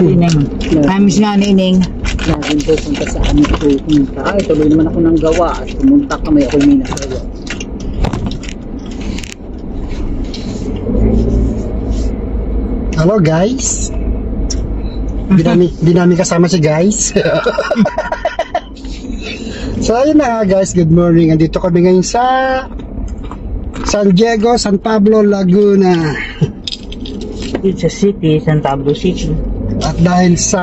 Ining. Amis nga ni Ining. Laging pupunta sa amin pupunta. Ay, tuloy naman ako ng gawa. At pumunta kami, ako may nagawa. Hello guys. Di namin kasama si guys. So ayun na nga guys, good morning. Andito kami ngayon sa San Diego, San Pablo, Laguna. It's a city, San Pablo City. At dahil sa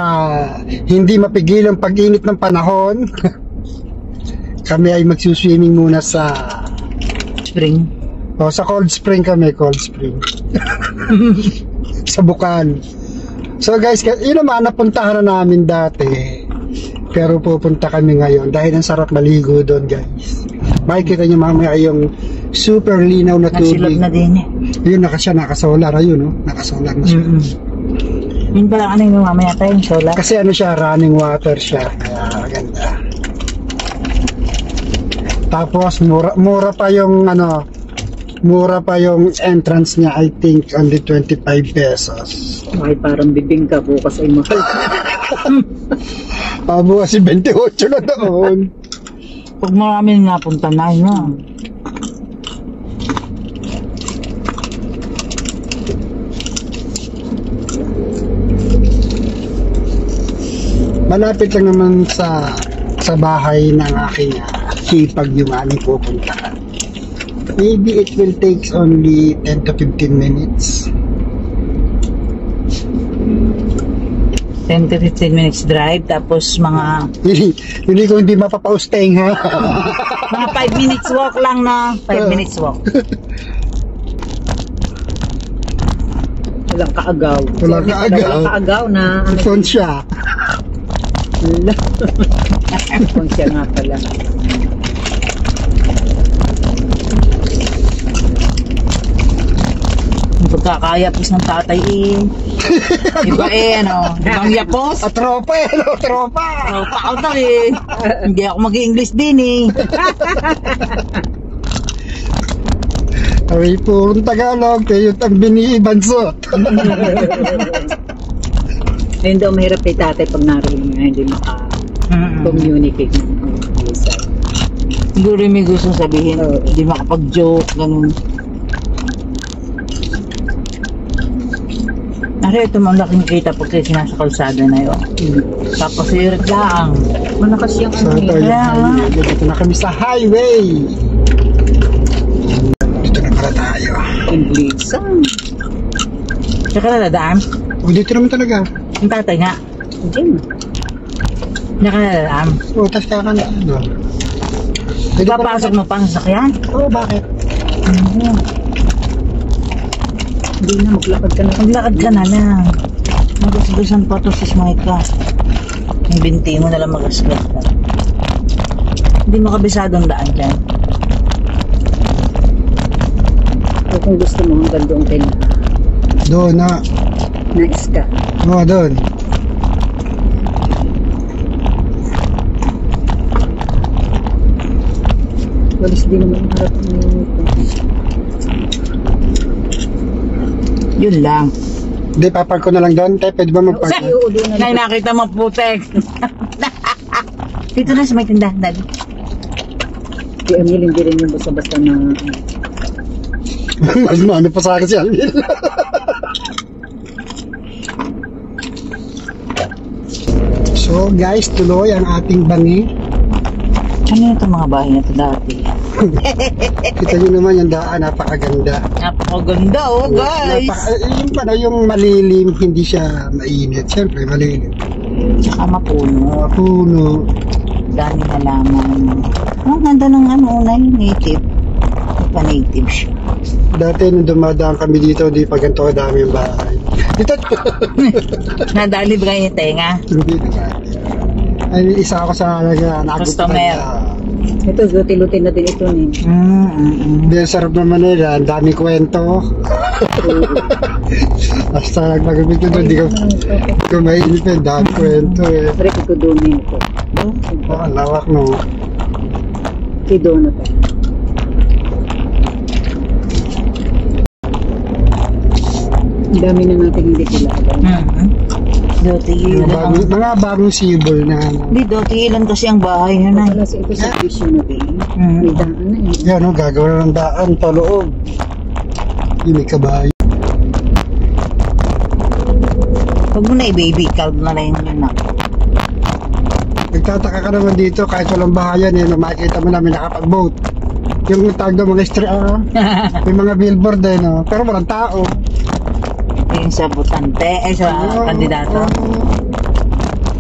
hindi mapigil ang pag-init ng panahon, kami ay magsuswimming muna sa Spring. sa cold spring kami, cold spring. Sa Bukan. So guys, yun naman napuntahan na namin dati. Pero pupunta kami ngayon dahil ang sarap maligo doon guys. Makikita nyo mamaya yung super linaw na tubig. Nasilap na din eh. Yun, nakasolar. Ayun, no? Nakasolar na siya. Yun pala ano yung mamaya tayo yung solar? Kasi ano siya, running water siya. Kaya maganda. Tapos mura pa yung mura pa yung entrance niya. I think only 25 pesos. Ay, parang bibingka bukas ay mahal. Bukas 28 na doon. Pag marami napunta na yun. Malapit lang naman sa bahay ng aking hipag yung aming pupuntahan. Maybe it will take only 10 to 15 minutes. 10 to 15 minutes drive, tapos mga Hindi ko hindi mapapausteng ha. mga 5 minutes walk lang na 5 minutes walk. Walang kaagaw. Walang kaagaw. Walang kaagaw na Phone siya. Kung siya nga pala. Yung pagkakayapos ng tatay iba ibang yapos. Tropa tropa. Tropa ako to hindi ako mag-English din Ay, purong Tagalog, kayo ang biniibansot. Ayun daw mahirap kay tatay pag narinig nga hindi maka-communicate ng isa. Siguro may gusto sabihin, hindi makapag-joke, ganun. Nari, ito malaking kita pag kayo sinasa kalsada na yun. Tapos irit lang. Malakas yung So, dito na kami sa highway. Dito na pala tayo. Inglisan. Tsaka na dadaan? Dito naman talaga. Yung tatay nga. Diyan. Nakalalaan. Tas kakan Papasok mo pang sasakyan? Bakit? Hindi na, maglakad ka na. Maglakad ka na lang. Magasgasan pa to sa Smyka. Yung binti mo na lang magasgas ka. Hindi mo kabisadong daan dyan. O kung gusto mo, hanggang doon kayo na. Doon na. Nice ka. Doon. Walis din naman ang harap ng Yun lang. Hindi, papark ko na lang doon. Pwede ba magpark? Nay, nakita mo putek. Dito na sa may tindahan, Daddy. Si Emil, hindi rin yung basta-basta na... Mas maano pa sa akin si Alvin. So guys, tuloy ang ating bangi. Ano ito mga bahay na ito dati? Kita nyo naman yung daan, napakaganda. Napakaganda guys! Yung malilim, hindi siya mainit. Siyempre, malilim. Tsaka mapuno. Puno. Dami halaman. Ang ganda ng native. Pa-native siya. Dati nung dumadaan kami dito, di pa ganito kadami yung bahay. Dito. Nadali ba kayo yung tenga? Ay, isa ako sa customer. Ito, luti-luti na din ito eh. Hindi, sarap naman nila. Ang dami kwento. Basta nagmagamit ko doon, di ko mainip eh. Dami kwento eh. Pare ko doon ko. Ang lawak no. Si Donovan. Ang dami na natin hindi kilala. Dati Mga ilan bagong, mga bagong sibol na ano. Hindi, dati ilan kasi ang bahay nyo na. Wala ito sa vision na din. Mm. May daan na eh. Yan o, gagawa na ng daan paloob. Yung may kabayo. Huwag mo na i-baby calm na rin yun na. Nagtataka ka naman dito kahit walang bahayan eh, makikita mo namin nakapag-boat. Yung tag ng mga may mga billboard eh, no? Pero walang tao. Yung sa butante, sa kandidato.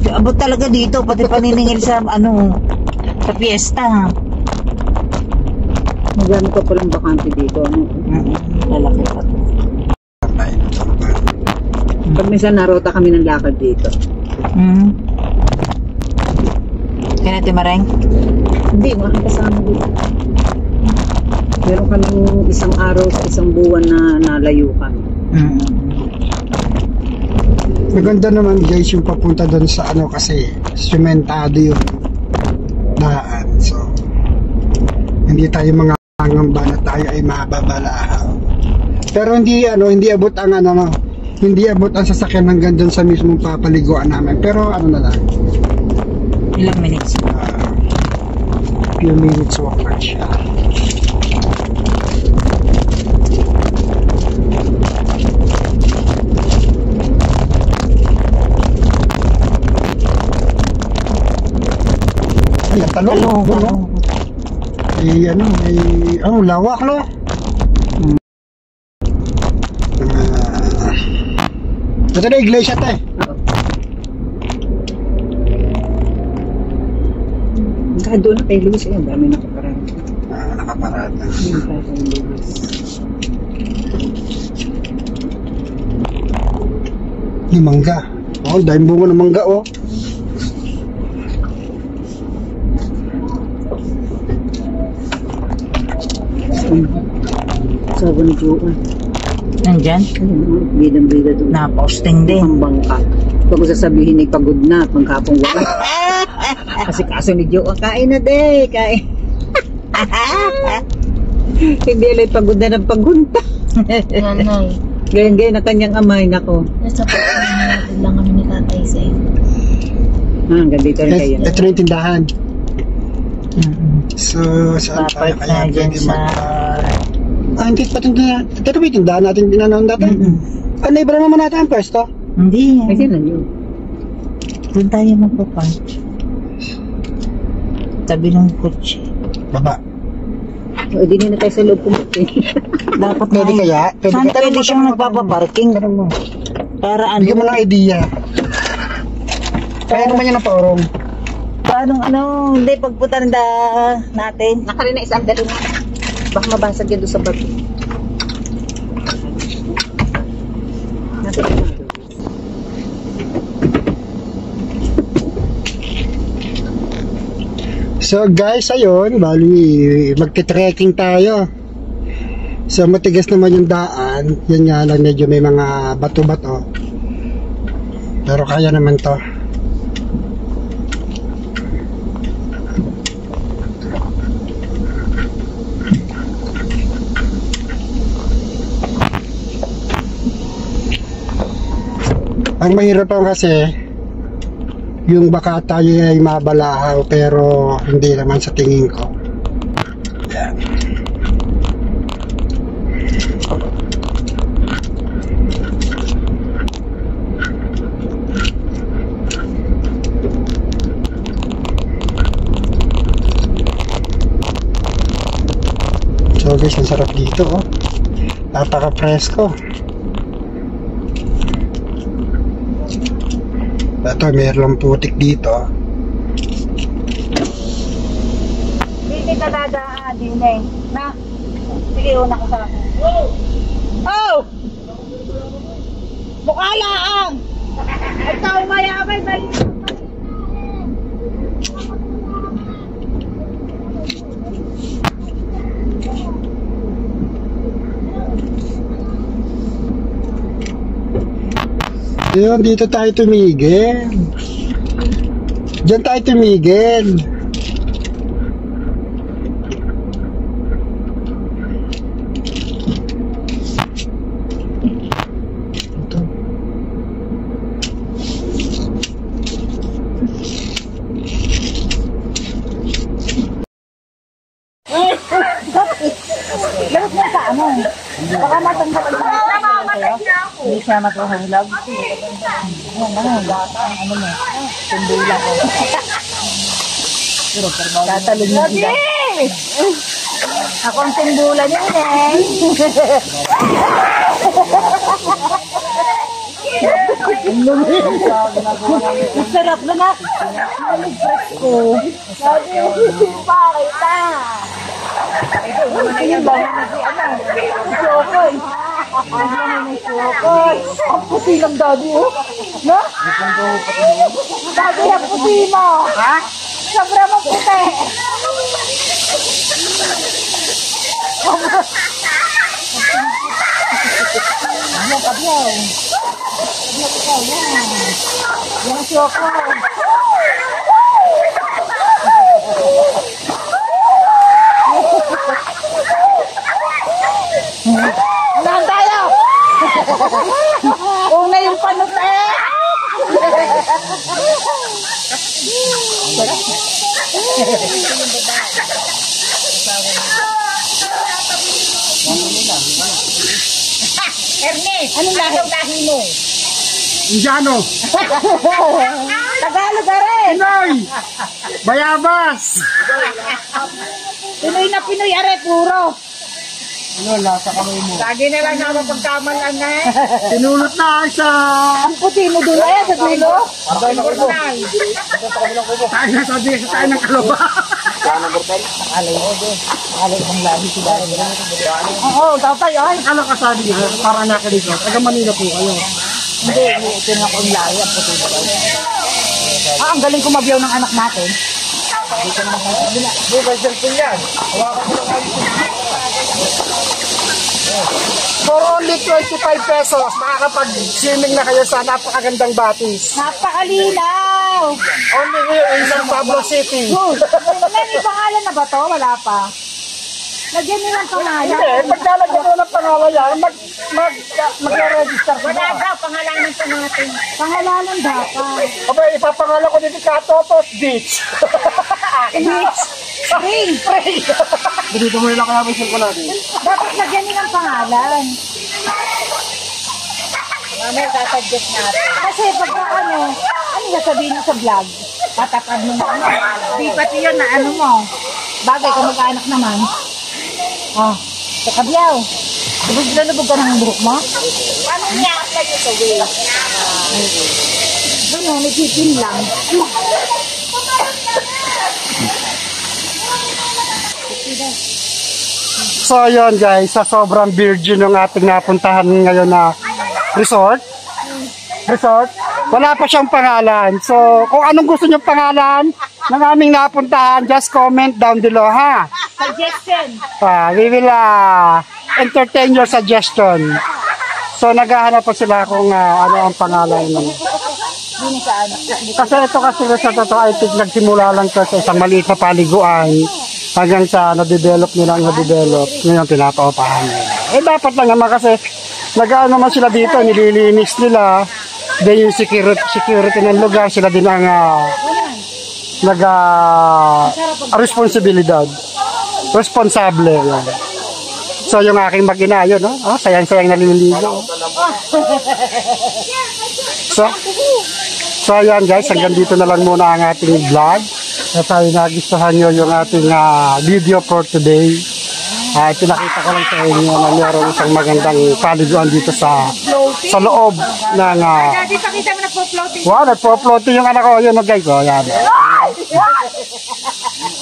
Abot talaga dito, pati paniningil sa sa piyesta. Magano ka palang bakante dito. Ano? Lalaki pa to. Pag minsan narota kami ng lakad dito. Kaya natin mareng? Hindi, mga kasama dito. Meron kaming isang araw sa isang buwan na nalayo kami. Maganda naman guys yung papunta doon sa kasi sementado yung daan. So, hindi tayo mga ngamba na tayo ay mababalahaw. Pero hindi abot ang hindi abot ang sasakyan hanggang doon sa mismong papaliguan namin. Pero na lang. Ilang minutes? Few minutes walk lang siya. Ay, talong. May lawak lo. Ito na iglesia te. Kahit doon na kay Luis, ang dami nakaparaan. Nakaparaan na. Yung kay Luis. Yung mangga. Dahil bunga ng mangga Sabi ni Joan. Nandyan? Bidang-bida doon. Naposting din. Ang bangka. Pag sasabihin ay pagod na, pangkapong wala. Kasi kaso ni Joan, kain na de, kain. Hindi alay pagod na ng pagunta. Nanay, Gayang-gayang na kanyang amay, nako. nasa pagkain natin lang kami ni Tatay sa iyo. Hanggang dito rin kayo. Ito na yung tindahan. So, saan tayo Papark kaya na dyan pwede sa... hindi pa tindahan. Ito na ba yung tindahan natin dinanaon dati? Iba naman natin ang pwesto? Hindi. Kasi na yun. Doon tayo magpapark. Tabi ng kotse. Baba. O, di na tayo sa loob pumunti. Dapat Pwede na- kaya? Saan Pwede pwede siyang nagpapaparking? Para Bigyan mo ng idea. Kaya naman yun ang paorong. Paano hindi pagpunta natin. Nakarin na isang dali na. Baka mabasag yan doon sa bato. Nasa ito. So guys, ayun, bali magte-trekking tayo. So matigas naman yung daan. Yan nga lang, medyo may mga bato-bato. Pero kaya naman to. Ang mahirap lang kasi yung baka tayo ay mabalahaw pero hindi naman sa tingin ko. Yan. So guys, ang sarap dito napaka-presko. Ito, mayroong putik dito. Hindi ka dadaan din na. Sige, una ka sa akin. Oh! Bukalaang! Ikaw mayabay ba? Yun, dito tayo tumigil. Diyan tayo tumigil. ano. Baka matanggal ang hindi siya matuhulog. Ano mo? Sundula ko. Tatalon mo sila. Ako ang sundula niya eh. Sarap na na. Presko. Sabi, bakit na? Yung ba na si ano? Chokoy. Ang puti ng daddy, oh. No? Daddy, ang puti mo. Ha? Sobra mong puti. Yan, kabyaw. Yan, chokoy. Saan tayo? Una yung panot eh. Ernest, Anong lahi mo? Indiano. Tagalog ka rin. Pinoy. Bayabas. Pinoy na Pinoy, are puro. Ano, lasa kamay mo. Lagi na lang na mapagkamalan na eh. Tinulot na sa... Ang puti mo doon eh, sa dulo. Tayo na sa tayo ng kalaba. Alay mo doon. Alay kong lahi sila. Oo, tatay ay. Ano ka sabi niya? Para na ka dito. Taga Manila po kayo. Hindi, ito na akong lahi. Ang puti mo daw. Ang galing kumabiyaw ng anak natin. Dito naman tayo. Hindi, Vice po yan. Hawakan mo lang For only 25 pesos, makakapag-swimming na kayo sa napakagandang batis. Napakalinaw! Only here in San Pablo City. May pangalan na ba to? Wala pa. Lagyan nyo ng pangalan. Hindi, paglalagyan mo ng pangalan yan, mag-register ka wala na. daw, pangalanan pa natin. Pangalanan dapat. Aba, ipapangalan ko dito Katotos Beach. Beach. Spring. Dito mo nila kaya ko natin. Dapat lagyan nyo ng pangalan. Mamaya sasuggest natin. Kasi pagka ano sasabihin mo sa vlog? Patapad mo na. Di pati yun na ano mo. Bagay kung mag-anak naman. Oh, sa kabyaw. Lubog ka ng buhok mo? Paano niya-apply ito sa way? Ano, nagtitin lang. So yun guys, sa sobrang virgin ng ating napuntahan ngayon na resort, wala pa siyang pangalan. So kung anong gusto niyo pangalan ng aming napuntahan, just comment down below ha. Suggestion. We will entertain your suggestion. So naghahanap pa sila kung ano ang pangalan nun. Kasi ito kasi sa totoo ay nagsimula lang to sa isang maliit na paliguan hanggang sa na-develop nilang ngayon pinapaupahan nila. Eh dapat lang naman kasi nag-ano naman sila dito, nililinis nila. Then yung security ng lugar, sila din ang responsibilidad. Responsable. Yan. So yung aking mag-ina, yun, no? Oh, sayang-sayang naliligo. So ayan guys, hanggang dito na lang muna ang ating vlog. At tayo nagustuhan nyo yung ating video for today. Pinakita ko lang sa inyo na meron isang magandang paliguan dito sa loob ng Dito kita mo nagpo-floating. wow, nagpo-floating yung anak ko. Yun o guys, oh, yan.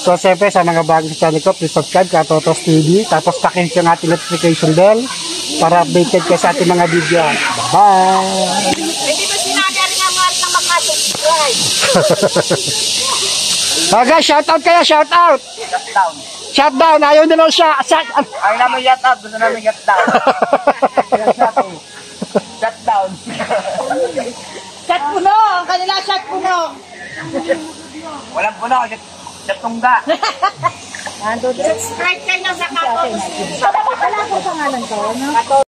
So siyempre sa mga bago sa channel ko, please subscribe ka Totos TV. Tapos pakihit yung ating notification bell para updated kayo sa ating mga video. Bye! Hindi ba sinabi nga mga na makasubscribe? Guys, shout out kayo, shout out! Shut down, ayaw nila siya. Ayaw namin yacht up, gusto namin yacht down. Yacht down. Shot puno. Ang kanila shot puno. Walang puno, yacht tungga. Subscribe kayo sa Kato. Wala ko pangalan ko. No?